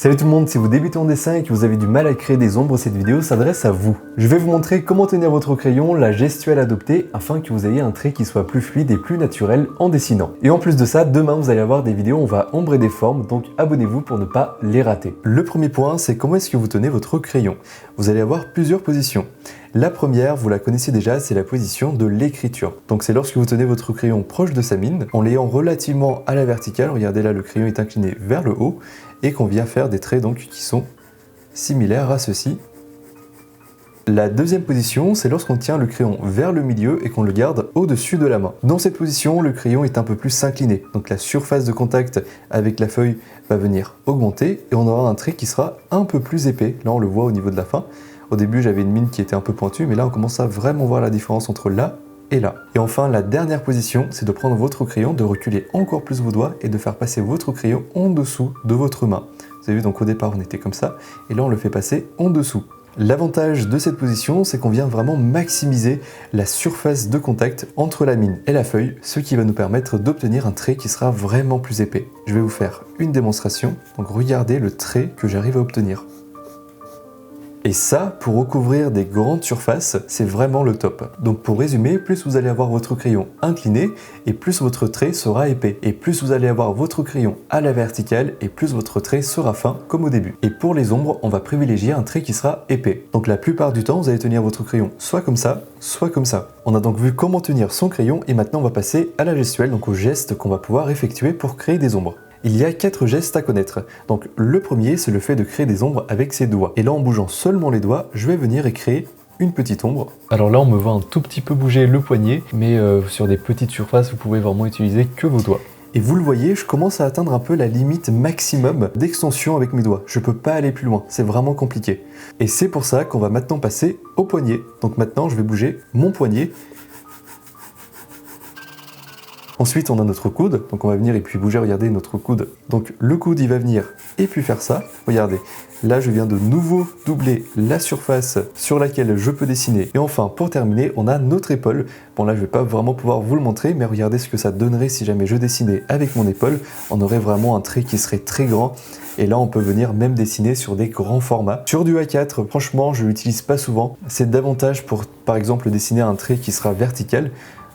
Salut tout le monde, si vous débutez en dessin et que vous avez du mal à créer des ombres, cette vidéo s'adresse à vous. Je vais vous montrer comment tenir votre crayon, la gestuelle adoptée, afin que vous ayez un trait qui soit plus fluide et plus naturel en dessinant. Et en plus de ça, demain vous allez avoir des vidéos où on va ombrer des formes, donc abonnez-vous pour ne pas les rater. Le premier point, c'est comment est-ce que vous tenez votre crayon. Vous allez avoir plusieurs positions. La première, vous la connaissez déjà, c'est la position de l'écriture. Donc c'est lorsque vous tenez votre crayon proche de sa mine, en l'ayant relativement à la verticale, regardez là le crayon est incliné vers le haut, et qu'on vient faire des traits donc qui sont similaires à ceci. La deuxième position, c'est lorsqu'on tient le crayon vers le milieu et qu'on le garde au-dessus de la main. Dans cette position, le crayon est un peu plus incliné, donc la surface de contact avec la feuille va venir augmenter et on aura un trait qui sera un peu plus épais. Là on le voit au niveau de la fin. Au début j'avais une mine qui était un peu pointue, mais là on commence à vraiment voir la différence entre là et là. Et enfin la dernière position, c'est de prendre votre crayon, de reculer encore plus vos doigts et de faire passer votre crayon en dessous de votre main. Vous avez vu, donc au départ on était comme ça, et là on le fait passer en dessous. L'avantage de cette position, c'est qu'on vient vraiment maximiser la surface de contact entre la mine et la feuille, ce qui va nous permettre d'obtenir un trait qui sera vraiment plus épais. Je vais vous faire une démonstration, donc regardez le trait que j'arrive à obtenir. Et ça, pour recouvrir des grandes surfaces, c'est vraiment le top. Donc pour résumer, plus vous allez avoir votre crayon incliné, et plus votre trait sera épais. Et plus vous allez avoir votre crayon à la verticale, et plus votre trait sera fin, comme au début. Et pour les ombres, on va privilégier un trait qui sera épais. Donc la plupart du temps, vous allez tenir votre crayon soit comme ça, soit comme ça. On a donc vu comment tenir son crayon, et maintenant on va passer à la gestuelle, donc aux gestes qu'on va pouvoir effectuer pour créer des ombres. Il y a 4 gestes à connaître. Donc le premier, c'est le fait de créer des ombres avec ses doigts. Et là, en bougeant seulement les doigts, je vais venir et créer une petite ombre. Alors là, on me voit un tout petit peu bouger le poignet, mais sur des petites surfaces, vous pouvez vraiment utiliser que vos doigts. Et vous le voyez, je commence à atteindre un peu la limite maximum d'extension avec mes doigts. Je peux pas aller plus loin, c'est vraiment compliqué. Et c'est pour ça qu'on va maintenant passer au poignet. Donc maintenant, je vais bouger mon poignet. Ensuite, on a notre coude, donc on va venir et puis bouger, regardez notre coude. Donc le coude, il va venir et puis faire ça, regardez. Là, je viens de nouveau doubler la surface sur laquelle je peux dessiner. Et enfin, pour terminer, on a notre épaule. Bon là, je vais pas vraiment pouvoir vous le montrer, mais regardez ce que ça donnerait si jamais je dessinais avec mon épaule. On aurait vraiment un trait qui serait très grand. Et là, on peut venir même dessiner sur des grands formats. Sur du A4, franchement, je l'utilise pas souvent. C'est davantage pour, par exemple, dessiner un trait qui sera vertical,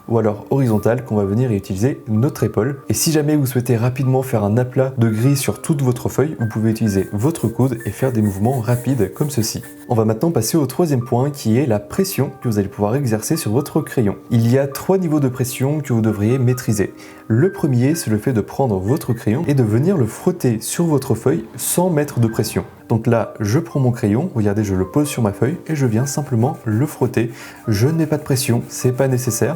ou alors horizontal, qu'on va venir et utiliser notre épaule. Et si jamais vous souhaitez rapidement faire un aplat de gris sur toute votre feuille, vous pouvez utiliser votre coude et faire des mouvements rapides comme ceci. On va maintenant passer au troisième point qui est la pression que vous allez pouvoir exercer sur votre crayon. Il y a 3 niveaux de pression que vous devriez maîtriser. Le premier, c'est le fait de prendre votre crayon et de venir le frotter sur votre feuille sans mettre de pression. Donc là, je prends mon crayon, regardez, je le pose sur ma feuille et je viens simplement le frotter. Je ne mets pas de pression, c'est pas nécessaire.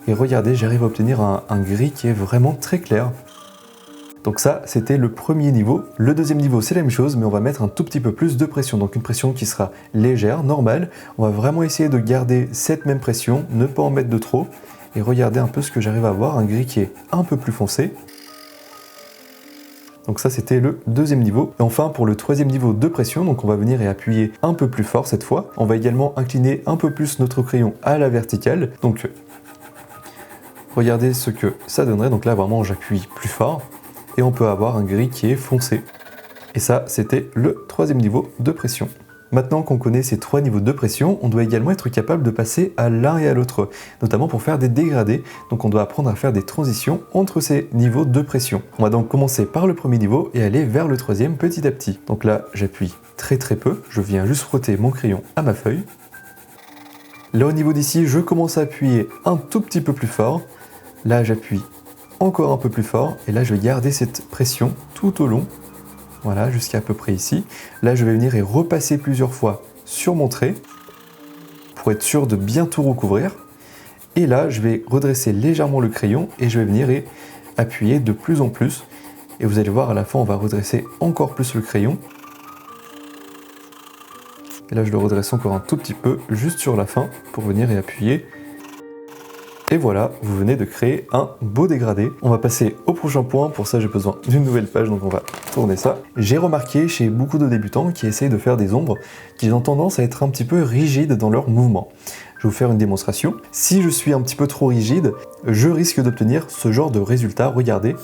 Et regardez, j'arrive à obtenir un gris qui est vraiment très clair. Donc ça, c'était le premier niveau. Le deuxième niveau, c'est la même chose, mais on va mettre un tout petit peu plus de pression. Donc une pression qui sera légère, normale. On va vraiment essayer de garder cette même pression, ne pas en mettre de trop. Et regardez un peu ce que j'arrive à avoir, un gris qui est un peu plus foncé. Donc ça, c'était le deuxième niveau. Et enfin, pour le troisième niveau de pression, donc on va venir et appuyer un peu plus fort cette fois. On va également incliner un peu plus notre crayon à la verticale. Donc regardez ce que ça donnerait, donc là vraiment j'appuie plus fort et on peut avoir un gris qui est foncé. Et ça, c'était le troisième niveau de pression. Maintenant qu'on connaît ces 3 niveaux de pression, on doit également être capable de passer à l'un et à l'autre, notamment pour faire des dégradés. Donc on doit apprendre à faire des transitions entre ces niveaux de pression. On va donc commencer par le premier niveau et aller vers le troisième petit à petit. Donc là, j'appuie très peu, je viens juste frotter mon crayon à ma feuille. Là au niveau d'ici, je commence à appuyer un tout petit peu plus fort. Là, j'appuie encore un peu plus fort et là, je vais garder cette pression tout au long. Voilà, jusqu'à peu près ici. Là, je vais venir et repasser plusieurs fois sur mon trait pour être sûr de bien tout recouvrir. Et là, je vais redresser légèrement le crayon et je vais venir et appuyer de plus en plus. Et vous allez voir, à la fin, on va redresser encore plus le crayon. Et là, je le redresse encore un tout petit peu, juste sur la fin, pour venir et appuyer. Et voilà, vous venez de créer un beau dégradé. On va passer au prochain point. Pour ça, j'ai besoin d'une nouvelle page, donc on va tourner ça. J'ai remarqué chez beaucoup de débutants qui essayent de faire des ombres qu'ils ont tendance à être un petit peu rigides dans leurs mouvements. Je vais vous faire une démonstration. Si je suis un petit peu trop rigide, je risque d'obtenir ce genre de résultat. Regardez.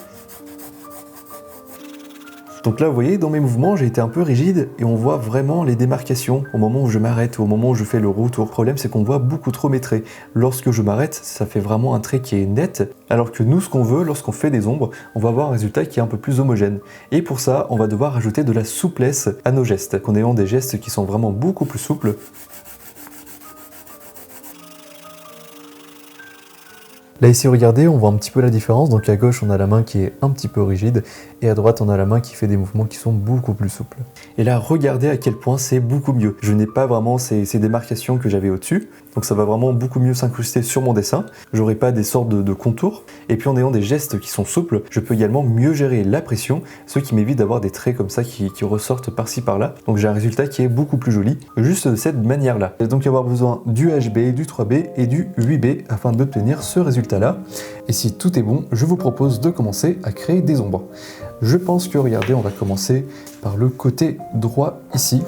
Donc là, vous voyez, dans mes mouvements, j'ai été un peu rigide et on voit vraiment les démarcations au moment où je m'arrête ou au moment où je fais le retour. Le problème, c'est qu'on voit beaucoup trop mes traits. Lorsque je m'arrête, ça fait vraiment un trait qui est net, alors que nous, ce qu'on veut, lorsqu'on fait des ombres, on va avoir un résultat qui est un peu plus homogène. Et pour ça, on va devoir ajouter de la souplesse à nos gestes, en ayant des gestes qui sont vraiment beaucoup plus souples. Là ici regardez, on voit un petit peu la différence, donc à gauche on a la main qui est un petit peu rigide et à droite on a la main qui fait des mouvements qui sont beaucoup plus souples. Et là regardez à quel point c'est beaucoup mieux. Je n'ai pas vraiment ces démarcations que j'avais au-dessus, donc ça va vraiment beaucoup mieux s'incruster sur mon dessin. J'aurai pas des sortes de contours, et puis en ayant des gestes qui sont souples, je peux également mieux gérer la pression, ce qui m'évite d'avoir des traits comme ça qui ressortent par-ci par-là. Donc j'ai un résultat qui est beaucoup plus joli, juste de cette manière-là. Il va donc y avoir besoin du HB, du 3B et du 8B afin d'obtenir ce résultat-là. Et si tout est bon, je vous propose de commencer à créer des ombres. Je pense que, regardez, on va commencer par le côté droit ici.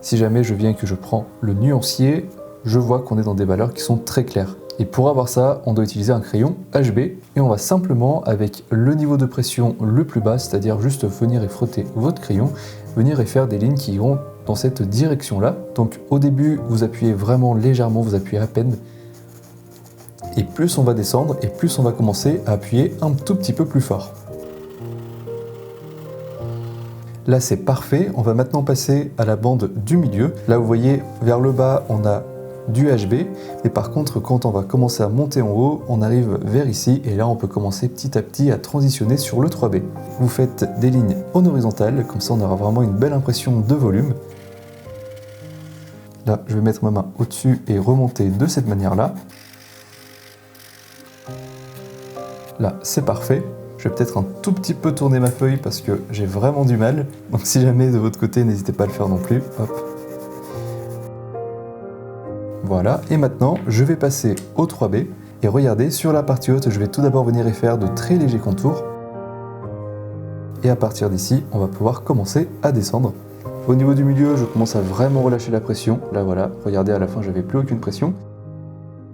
Si jamais je viens et que je prends le nuancier, je vois qu'on est dans des valeurs qui sont très claires. Et pour avoir ça, on doit utiliser un crayon HB et on va simplement, avec le niveau de pression le plus bas, c'est-à-dire juste venir et frotter votre crayon, venir et faire des lignes qui iront dans cette direction-là. Donc au début, vous appuyez vraiment légèrement, vous appuyez à peine. Et plus on va descendre, et plus on va commencer à appuyer un tout petit peu plus fort. Là c'est parfait, on va maintenant passer à la bande du milieu. Là vous voyez, vers le bas on a du HB, et par contre quand on va commencer à monter en haut, on arrive vers ici, et là on peut commencer petit à petit à transitionner sur le 3B. Vous faites des lignes en horizontale, comme ça on aura vraiment une belle impression de volume. Là je vais mettre ma main au-dessus et remonter de cette manière-là. Là c'est parfait. Je vais peut-être un tout petit peu tourner ma feuille parce que j'ai vraiment du mal. Donc si jamais de votre côté, n'hésitez pas à le faire non plus. Hop. Voilà, et maintenant je vais passer au 3B. Et regardez, sur la partie haute, je vais tout d'abord venir y faire de très légers contours. Et à partir d'ici, on va pouvoir commencer à descendre. Au niveau du milieu, je commence à vraiment relâcher la pression. Là voilà, regardez, à la fin, j'avais plus aucune pression.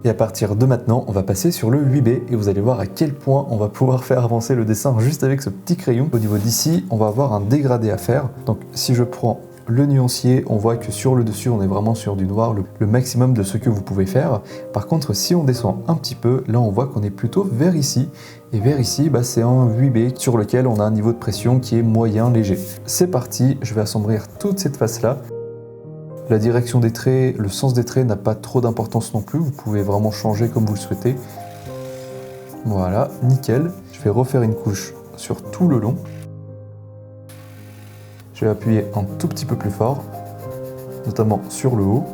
Et à partir de maintenant, on va passer sur le 8B et vous allez voir à quel point on va pouvoir faire avancer le dessin juste avec ce petit crayon. Au niveau d'ici, on va avoir un dégradé à faire. Donc si je prends le nuancier, on voit que sur le dessus, on est vraiment sur du noir, le maximum de ce que vous pouvez faire. Par contre, si on descend un petit peu, là on voit qu'on est plutôt vers ici. Et vers ici, c'est un 8B sur lequel on a un niveau de pression qui est moyen, léger. C'est parti, je vais assombrir toute cette face-là. La direction des traits, le sens des traits n'a pas trop d'importance non plus, vous pouvez vraiment changer comme vous le souhaitez. Voilà, nickel. Je vais refaire une couche sur tout le long. Je vais appuyer un tout petit peu plus fort, notamment sur le haut.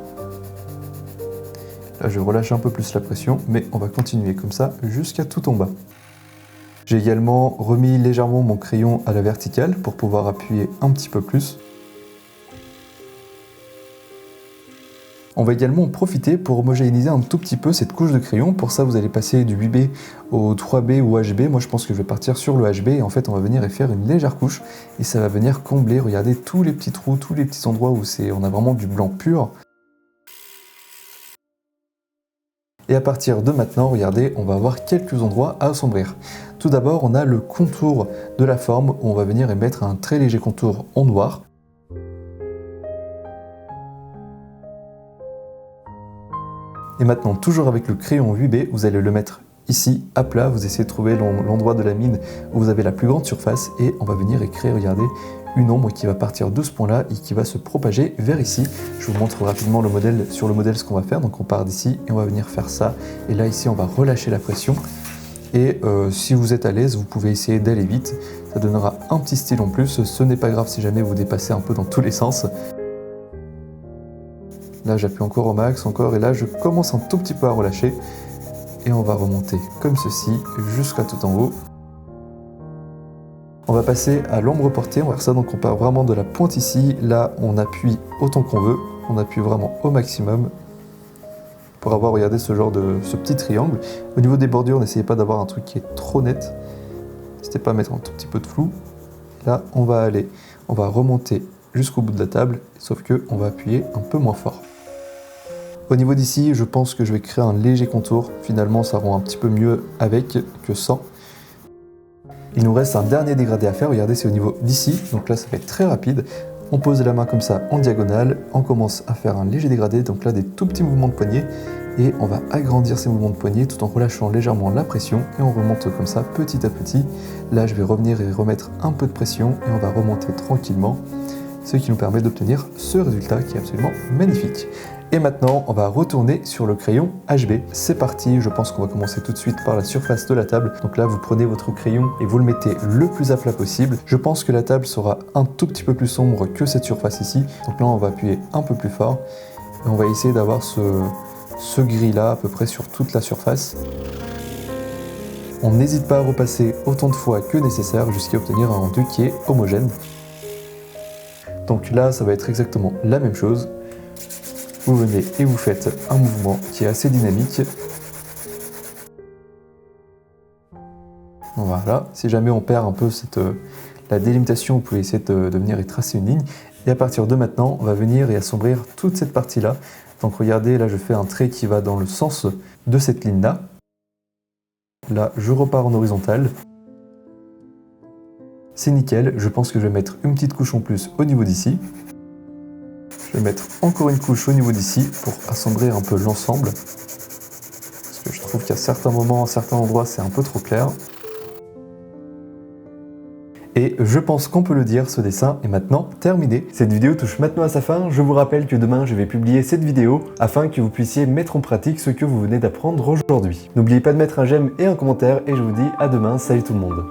Là, je relâche un peu plus la pression, mais on va continuer comme ça jusqu'à tout en bas. J'ai également remis légèrement mon crayon à la verticale pour pouvoir appuyer un petit peu plus. On va également en profiter pour homogénéiser un tout petit peu cette couche de crayon. Pour ça, vous allez passer du 8B au 3B ou HB. Moi, je pense que je vais partir sur le HB. Et en fait, on va venir et faire une légère couche. Et ça va venir combler, regardez, tous les petits trous, tous les petits endroits où on a vraiment du blanc pur. Et à partir de maintenant, regardez, on va avoir quelques endroits à assombrir. Tout d'abord, on a le contour de la forme où on va venir et mettre un très léger contour en noir. Et maintenant, toujours avec le crayon 8B, vous allez le mettre ici, à plat. Vous essayez de trouver l'endroit de la mine où vous avez la plus grande surface. Et on va venir et créer, regardez, une ombre qui va partir de ce point-là et qui va se propager vers ici. Je vous montre rapidement sur le modèle ce qu'on va faire. Donc on part d'ici et on va venir faire ça. Et là, ici, on va relâcher la pression. Et si vous êtes à l'aise, vous pouvez essayer d'aller vite. Ça donnera un petit style en plus. Ce n'est pas grave si jamais vous dépassez un peu dans tous les sens. Là, j'appuie encore au max, et là, je commence un tout petit peu à relâcher. Et on va remonter comme ceci, jusqu'à tout en haut. On va passer à l'ombre portée, on va faire ça, donc on part vraiment de la pointe ici. Là, on appuie autant qu'on veut, on appuie vraiment au maximum pour avoir, regardez, ce petit triangle. Au niveau des bordures, n'essayez pas d'avoir un truc qui est trop net. N'hésitez pas à mettre un tout petit peu de flou. Là, on va remonter jusqu'au bout de la table, sauf que on va appuyer un peu moins fort. Au niveau d'ici, je pense que je vais créer un léger contour. Finalement, ça rend un petit peu mieux avec que sans. Il nous reste un dernier dégradé à faire, regardez c'est au niveau d'ici, donc là ça va être très rapide. On pose la main comme ça en diagonale, on commence à faire un léger dégradé, donc là des tout petits mouvements de poignet, et on va agrandir ces mouvements de poignet tout en relâchant légèrement la pression, et on remonte comme ça petit à petit. Là je vais revenir et remettre un peu de pression, et on va remonter tranquillement, ce qui nous permet d'obtenir ce résultat qui est absolument magnifique. Et maintenant, on va retourner sur le crayon HB. C'est parti, je pense qu'on va commencer tout de suite par la surface de la table. Donc là, vous prenez votre crayon et vous le mettez le plus à plat possible. Je pense que la table sera un tout petit peu plus sombre que cette surface ici. Donc là, on va appuyer un peu plus fort. Et on va essayer d'avoir ce gris-là à peu près sur toute la surface. On n'hésite pas à repasser autant de fois que nécessaire jusqu'à obtenir un rendu qui est homogène. Donc là, ça va être exactement la même chose. Vous venez et vous faites un mouvement qui est assez dynamique. Voilà, si jamais on perd un peu la délimitation, vous pouvez essayer de venir y tracer une ligne. Et à partir de maintenant, on va venir et assombrir toute cette partie-là. Donc regardez, là je fais un trait qui va dans le sens de cette ligne-là. Là, je repars en horizontal. C'est nickel, je pense que je vais mettre une petite couche en plus au niveau d'ici. Je vais mettre encore une couche au niveau d'ici pour assombrir un peu l'ensemble. Parce que je trouve qu'à certains moments, à certains endroits, c'est un peu trop clair. Et je pense qu'on peut le dire, ce dessin est maintenant terminé. Cette vidéo touche maintenant à sa fin. Je vous rappelle que demain, je vais publier cette vidéo afin que vous puissiez mettre en pratique ce que vous venez d'apprendre aujourd'hui. N'oubliez pas de mettre un j'aime et un commentaire et je vous dis à demain. Salut tout le monde.